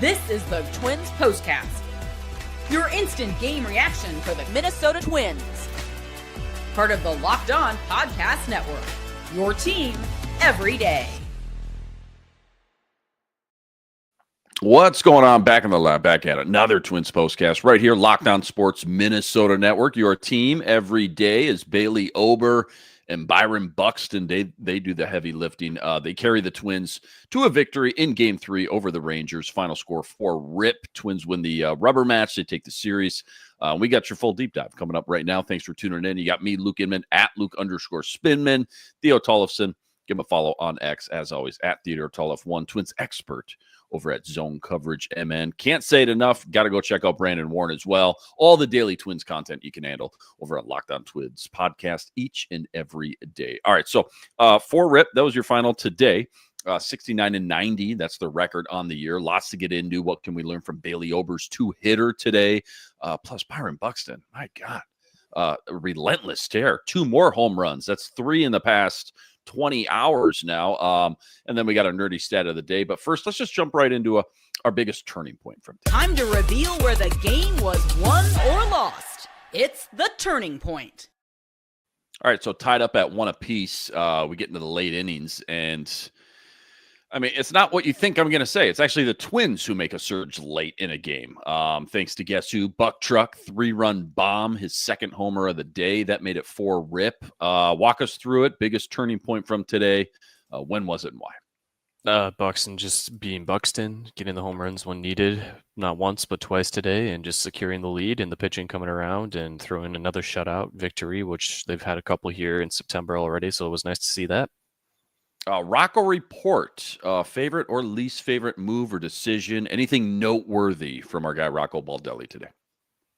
This is the Twins POSTCAST, your instant game reaction for the Minnesota Twins. Part of the Locked On Podcast Network, your team every day. What's going on? Back in the lab, back at another Twins POSTCAST right here, Locked On Sports Minnesota Network. Your team every day is Bailey Ober and BYRON Buxton. They do the heavy lifting. They carry the Twins to a victory in Game 3 over the Rangers. Final score 4-rip. Twins win the rubber match. They take the series. We got your full deep dive coming up right now. Thanks for tuning in. You got me, Luke Inman, at Luke_Spinman. Theo Tollefson. Give him a follow on X, as always, at Theodore Tollef1. Twins expert over at Zone Coverage MN. Can't say it enough. Got to go check out Brandon Warren as well. All the daily Twins content you can handle over at Locked On Twins podcast each and every day. All right, so 4-rip. That was your final today. 69-90. That's the record on the year. Lots to get into. What can we learn from Bailey Ober's 2-hitter today? Plus BYRON Buxton. My God. A relentless tear. 2 more home runs. That's 3 in the past 20 hours now. And then we got our nerdy stat of the day. But first, let's just jump right into our biggest turning point from today. Time to reveal where the game was won or lost. It's the turning point. All right, so tied up at 1 apiece. We get into the late innings, and I mean, it's not what you think I'm going to say. It's actually the Twins who make a surge late in a game. Thanks to guess who? Buck Truck, 3-run bomb, his second homer of the day. That made it 4-rip. Walk us through it. Biggest turning point from today. When was it and why? Buxton just being Buxton, getting the home runs when needed, not once but twice today, and just securing the lead and the pitching coming around and throwing another shutout victory, which they've had a couple here in September already, so it was nice to see that. Rocco Report, favorite or least favorite move or decision? Anything noteworthy from our guy Rocco Baldelli today?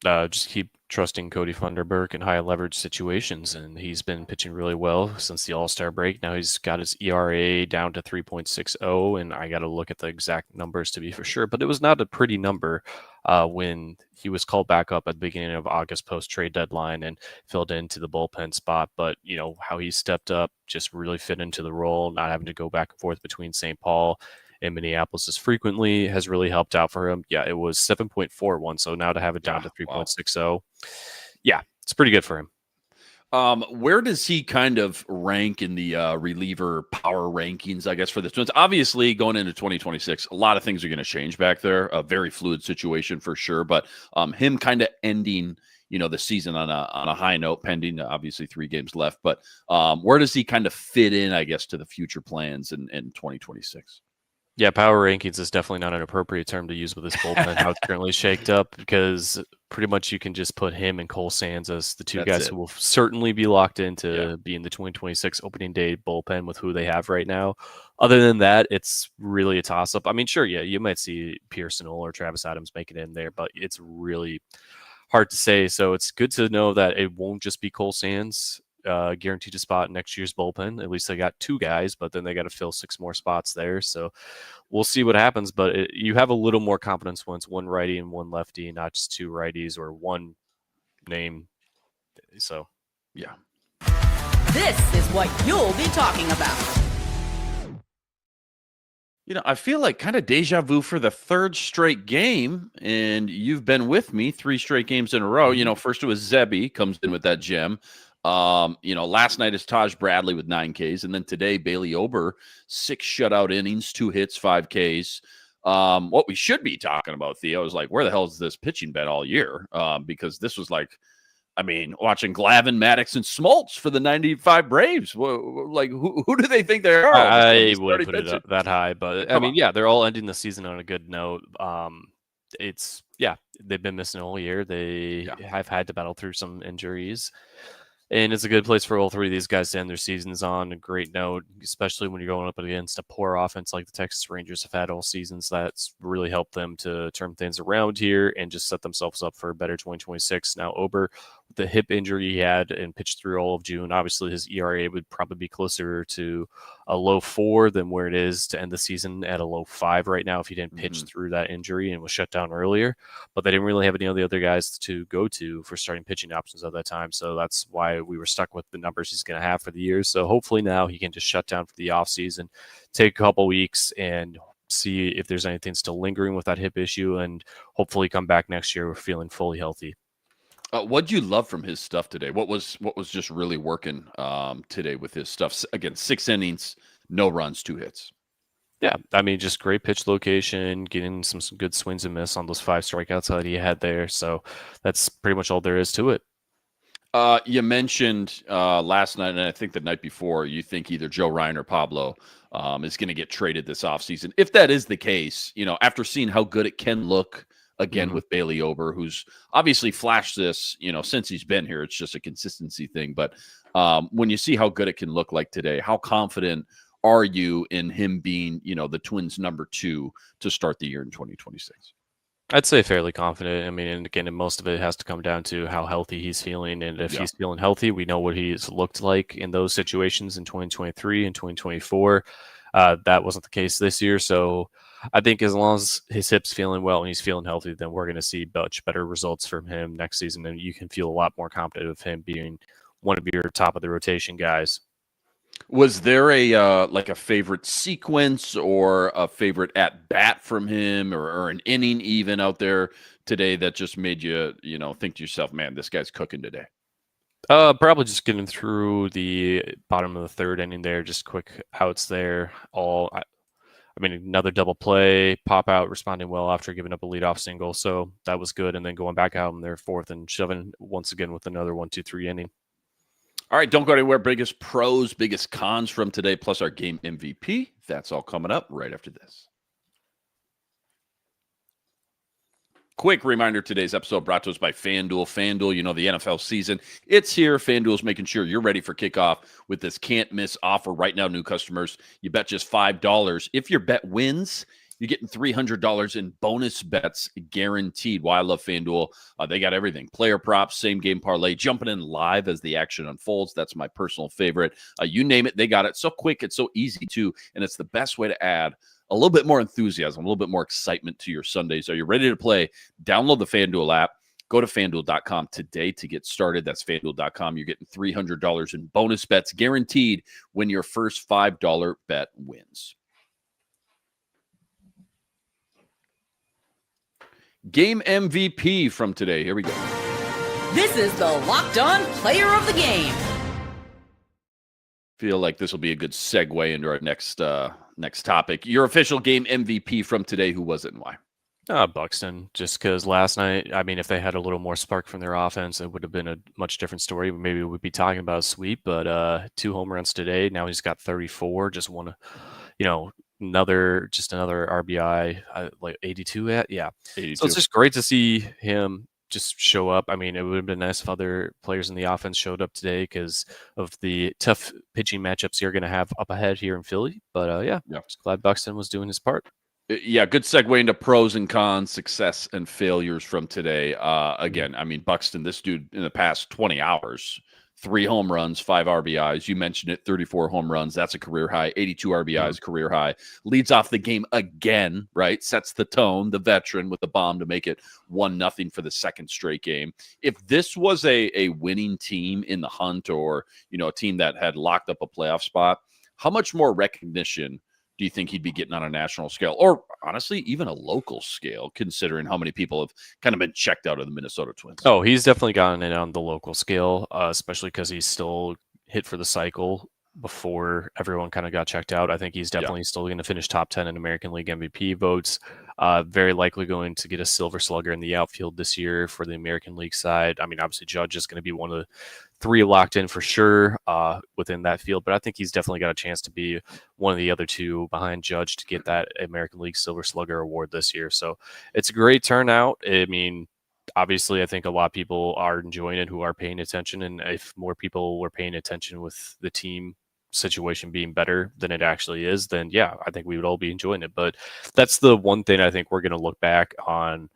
Just keep trusting Cody Funderburk in high leverage situations, and he's been pitching really well since the All-Star break. Now he's got his ERA down to 3.60, and I got to look at the exact numbers to be for sure, but it was not a pretty number when he was called back up at the beginning of August post-trade deadline and filled into the bullpen spot. But, you know, how he stepped up, just really fit into the role, not having to go back and forth between St. Paul in Minneapolis as frequently has really helped out for him. Yeah, it was 7.41. So now to have it down to 3.60. Wow. Yeah, it's pretty good for him. Where does he kind of rank in the reliever power rankings, I guess, for the Twins? Obviously, going into 2026, a lot of things are going to change back there. A very fluid situation for sure. But him kind of ending, you know, the season on a high note, pending obviously 3 games left. But where does he kind of fit in, I guess, to the future plans in 2026? Yeah, power rankings is definitely not an appropriate term to use with this bullpen, how it's currently shaked up, because pretty much you can just put him and Cole Sands as the two guys who will certainly be locked into being the 2026 opening day bullpen with who they have right now. Other than that, it's really a toss-up. I mean, sure, yeah, you might see Pearson or Travis Adams make it in there, but it's really hard to say. So it's good to know that it won't just be Cole Sands guaranteed a spot in next year's bullpen. At least they got 2 guys, but then they got to fill 6 more spots there. So we'll see what happens. But you have a little more confidence when it's 1 righty and 1 lefty, not just 2 righties or 1 name. So, yeah. This is what you'll be talking about. You know, I feel like kind of deja vu for the 3rd straight game, and you've been with me 3 straight games in a row. You know, first it was Zebby comes in with that gem. You know, last night is Taj Bradley with 9 Ks, and then today Bailey Ober, 6 shutout innings, 2 hits, 5 Ks. What we should be talking about, Theo, is like, where the hell is this pitching been all year? Because this was like, I mean, watching Glavine, Maddox, and Smoltz for the 95 Braves. Like, who do they think they are? I wouldn't put it up that high, but I mean, yeah, they're all ending the season on a good note. They've been missing all year. They have had to battle through some injuries. And it's a good place for all 3 of these guys to end their seasons on a great note, especially when you're going up against a poor offense like the Texas Rangers have had all seasons. That's really helped them to turn things around here and just set themselves up for a better 2026. Now, Ober, the hip injury he had and pitched through all of June, obviously his ERA would probably be closer to a low 4 than where it is to end the season at a low 5 right now if he didn't pitch through that injury and was shut down earlier. But they didn't really have any of the other guys to go to for starting pitching options at that time. So that's why we were stuck with the numbers he's going to have for the year. So hopefully now he can just shut down for the offseason, take a couple weeks, and see if there's anything still lingering with that hip issue, and hopefully come back next year feeling fully healthy. What'd you love from his stuff today? What was just really working today with his stuff? Again, 6 innings, no runs, 2 hits. Yeah, I mean, just great pitch location, getting some good swings and miss on those 5 strikeouts that he had there. So that's pretty much all there is to it. You mentioned last night, and I think the night before, you think either Joe Ryan or Pablo is going to get traded this offseason. If that is the case, after seeing how good it can look again with Bailey Ober, who's obviously flashed this, since he's been here, it's just a consistency thing. But when you see how good it can look like today, how confident are you in him being, the Twins' number 2 to start the year in 2026? I'd say fairly confident. I mean, and again, most of it has to come down to how healthy he's feeling. And if he's feeling healthy, we know what he's looked like in those situations in 2023 and 2024. That wasn't the case this year. So I think as long as his hip's feeling well and he's feeling healthy, then we're going to see much better results from him next season. And you can feel a lot more confident of him being one of your top of the rotation guys. Was there a favorite sequence or a favorite at bat from him or an inning even out there today that just made you, think to yourself, man, this guy's cooking today? Probably just getting through the bottom of the 3rd inning there, just quick outs there. I mean, another double play, pop out, responding well after giving up a leadoff single. So that was good. And then going back out in their 4th and shoving once again with another 1-2-3 inning. All right, don't go anywhere. Biggest pros, biggest cons from today, plus our game MVP. That's all coming up right after this. Quick reminder, today's episode brought to us by FanDuel. FanDuel, the NFL season, it's here. FanDuel's making sure you're ready for kickoff with this can't-miss offer right now, new customers. You bet just $5. If your bet wins, you're getting $300 in bonus bets guaranteed. Why I love FanDuel. They got everything. Player props, same game parlay, jumping in live as the action unfolds. That's my personal favorite. You name it, they got it. So quick, it's so easy too, and it's the best way to add a little bit more enthusiasm, a little bit more excitement to your Sundays. Are you ready to play? Download the FanDuel app. Go to FanDuel.com today to get started. That's FanDuel.com. You're getting $300 in bonus bets guaranteed when your first $5 bet wins. Game MVP from today. Here we go. This is the Locked On Player of the Game. Feel like this will be a good segue into our next topic. Your official game MVP from today. Who was it and why? Buxton, just because last night, I mean, if they had a little more spark from their offense, it would have been a much different story. Maybe we'd be talking about a sweep, but 2 home runs today. Now he's got 34. Just want to, another RBI, like 82 at, yeah. 82. So it's just great to see him just show up. I mean, it would have been nice if other players in the offense showed up today because of the tough pitching matchups you're going to have up ahead here in Philly. But just glad Buxton was doing his part. Yeah, good segue into pros and cons, success and failures from today. Again, I mean, Buxton, this dude in the past 20 hours, 3 home runs, 5 RBIs. You mentioned it, 34 home runs. That's a career high. 82 RBIs, career high. Leads off the game again, right? Sets the tone, the veteran with the bomb to make it 1-0 for the 2nd straight game. If this was a winning team in the hunt or, a team that had locked up a playoff spot, how much more recognition do you think he'd be getting on a national scale or honestly, even a local scale, considering how many people have kind of been checked out of the Minnesota Twins? Oh, he's definitely gotten it on the local scale, especially because he's still hit for the cycle before everyone kind of got checked out. I think he's definitely still going to finish top 10 in American League MVP votes. Very likely going to get a Silver Slugger in the outfield this year for the American League side. I mean, obviously Judge is going to be one of the 3 locked in for sure within that field, but I think he's definitely got a chance to be one of the other 2 behind Judge to get that American League Silver Slugger award this year. So it's a great turnout. I mean, obviously, I think a lot of people are enjoying it who are paying attention, and if more people were paying attention with the team situation being better than it actually is, then yeah, I think we would all be enjoying it. But that's the one thing I think we're going to look back on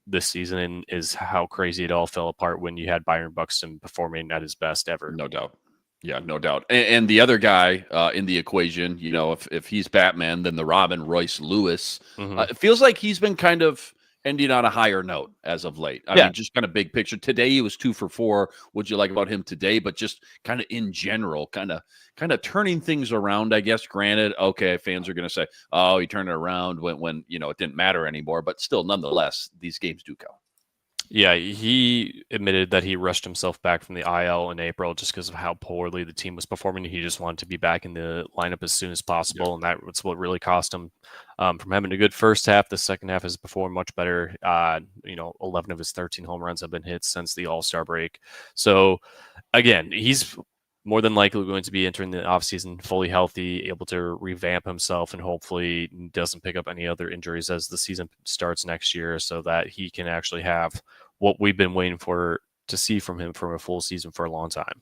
this season is how crazy it all fell apart when you had Byron Buxton performing at his best ever. No doubt. Yeah, no doubt. And the other guy in the equation, if he's Batman, then the Robin, Royce Lewis. It feels like he's been kind of ending on a higher note as of late. I mean, just kind of big picture. Today he was 2 for 4. What'd you like about him today? But just kind of in general, kind of turning things around, I guess. Granted, okay, fans are going to say, oh, he turned it around when it didn't matter anymore. But still, nonetheless, these games do count. Yeah, he admitted that he rushed himself back from the IL in April just because of how poorly the team was performing. He just wanted to be back in the lineup as soon as possible, and that's what really cost him from having a good first half. The second half has performed much better. 11 of his 13 home runs have been hits since the All-Star break. So, again, he's more than likely going to be entering the offseason fully healthy, able to revamp himself, and hopefully doesn't pick up any other injuries as the season starts next year so that he can actually have what we've been waiting for to see from him for a full season for a long time.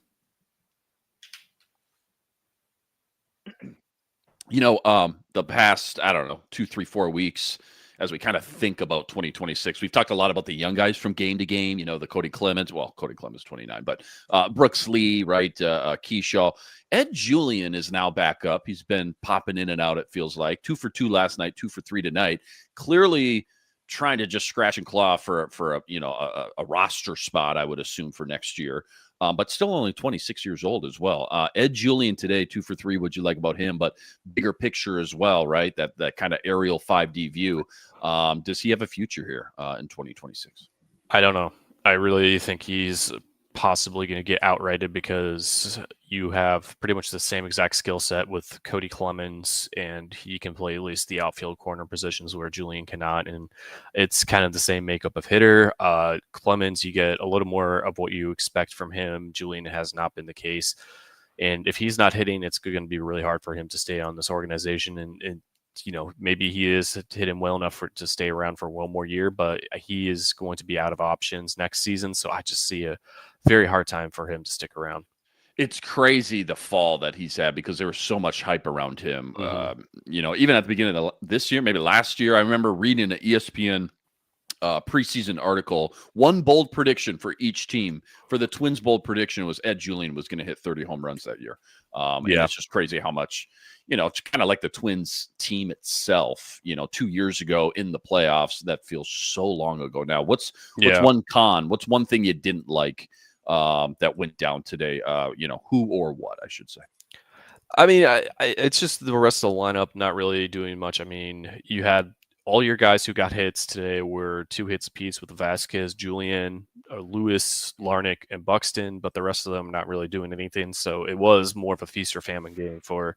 The past, I don't know, 2, 3, 4 weeks, as we kind of think about 2026, we've talked a lot about the young guys from game to game, the Cody Clemens. Well, Cody Clemens 29, but Brooks Lee, right? Keyshaw. Ed Julian is now back up. He's been popping in and out, it feels like. 2 for 2 last night, 2 for 3 tonight. Clearly trying to just scratch and claw for a roster spot, I would assume, for next year. But still only 26 years old as well. Ed Julian today, 2 for 3. What'd you like about him? But bigger picture as well, right? That kind of aerial 5D view. Does he have a future here in 2026? I don't know. I really think he's possibly going to get outrighted because you have pretty much the same exact skill set with Cody Clemens, and he can play at least the outfield corner positions where Julian cannot, and it's kind of the same makeup of hitter. Clemens, you get a little more of what you expect from him. Julian has not been the case, and if he's not hitting, it's going to be really hard for him to stay on this organization, and maybe he is hitting well enough to stay around for one more year, but he is going to be out of options next season, so I just see a very hard time for him to stick around. It's crazy the fall that he's had because there was so much hype around him. Mm-hmm. Even at the beginning of this year, maybe last year, I remember reading an ESPN preseason article. One bold prediction for each team. For the Twins, bold prediction was Ed Julian was going to hit 30 home runs that year. And it's just crazy how much, it's kind of like the Twins team itself, 2 years ago in the playoffs. That feels so long ago now. What's one con? What's one thing you didn't like that went down today? Who or what, I should say. I mean, it's just the rest of the lineup not really doing much. I mean, you had all your guys who got hits today were 2 hits apiece with Vasquez, Julian, Lewis, Larnach, and Buxton, but the rest of them not really doing anything. So it was more of a feast or famine game for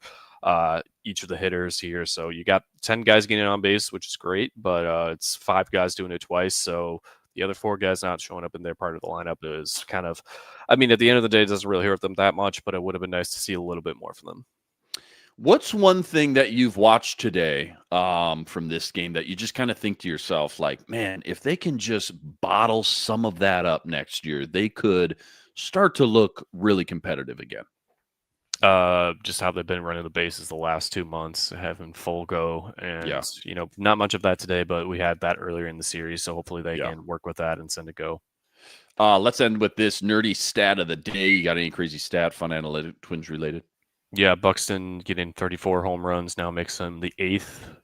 each of the hitters here. So you got 10 guys getting on base, which is great, but it's 5 guys doing it twice. So the other 4 guys not showing up in their part of the lineup is kind of, I mean, at the end of the day, it doesn't really hurt them that much, but it would have been nice to see a little bit more from them. What's one thing that you've watched today from this game that you just kind of think to yourself, like, man, if they can just bottle some of that up next year, they could start to look really competitive again? Just how they've been running the bases the last 2 months, having full go, and not much of that today, but we had that earlier in the series, so hopefully they can work with that and send it go. Let's end with this nerdy stat of the day. You got any crazy stat, fun analytic, Twins related? Yeah, Buxton getting 34 home runs now makes him the 8th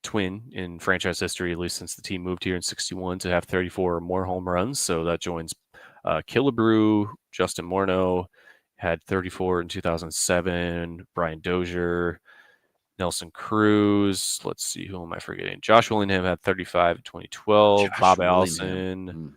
Twin in franchise history, at least since the team moved here in 61, to have 34 or more home runs. So that joins Killebrew, Justin Morneau had 34 in 2007, Brian Dozier, Nelson Cruz. Let's see, who am I forgetting? Josh Willingham had 35 in 2012. Bob Allison.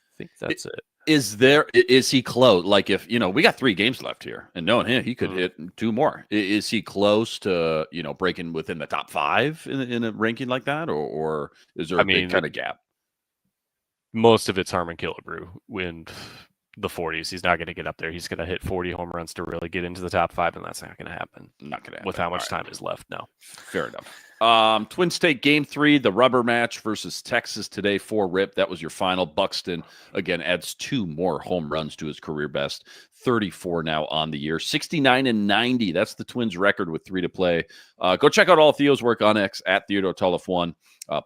I think that's it. Is he close? Like, if we got 3 games left here, and knowing him, he could hit 2 more. Is he close to breaking within the top 5 in a ranking like that, or is there a big kind of gap? Most of it's Harmon Killebrew in the 40s. He's not going to get up there. He's going to hit 40 home runs to really get into the top 5, and that's not going to happen. Not going to happen with how much time is left now. Fair enough. Twins take game 3, the rubber match versus Texas today, 4 rip. That was your final. Buxton, again, adds 2 more home runs to his career best. 34 now on the year. 69 and 90. That's the Twins record with 3 to play. Go check out all Theo's work on X at Theodore Tullif1.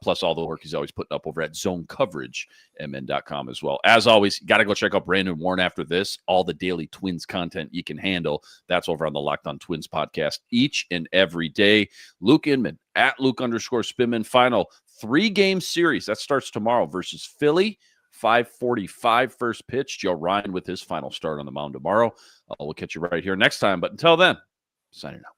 plus all the work he's always putting up over at zonecoveragemn.com as well. As always, got to go check out Brandon Warren after this. All the daily Twins content you can handle. That's over on the Locked On Twins podcast each and every day. Luke Inman, at Luke_Spinman. Final 3-game series. That starts tomorrow versus Philly. 5:45 first pitch. Joe Ryan with his final start on the mound tomorrow. We'll catch you right here next time. But until then, signing out.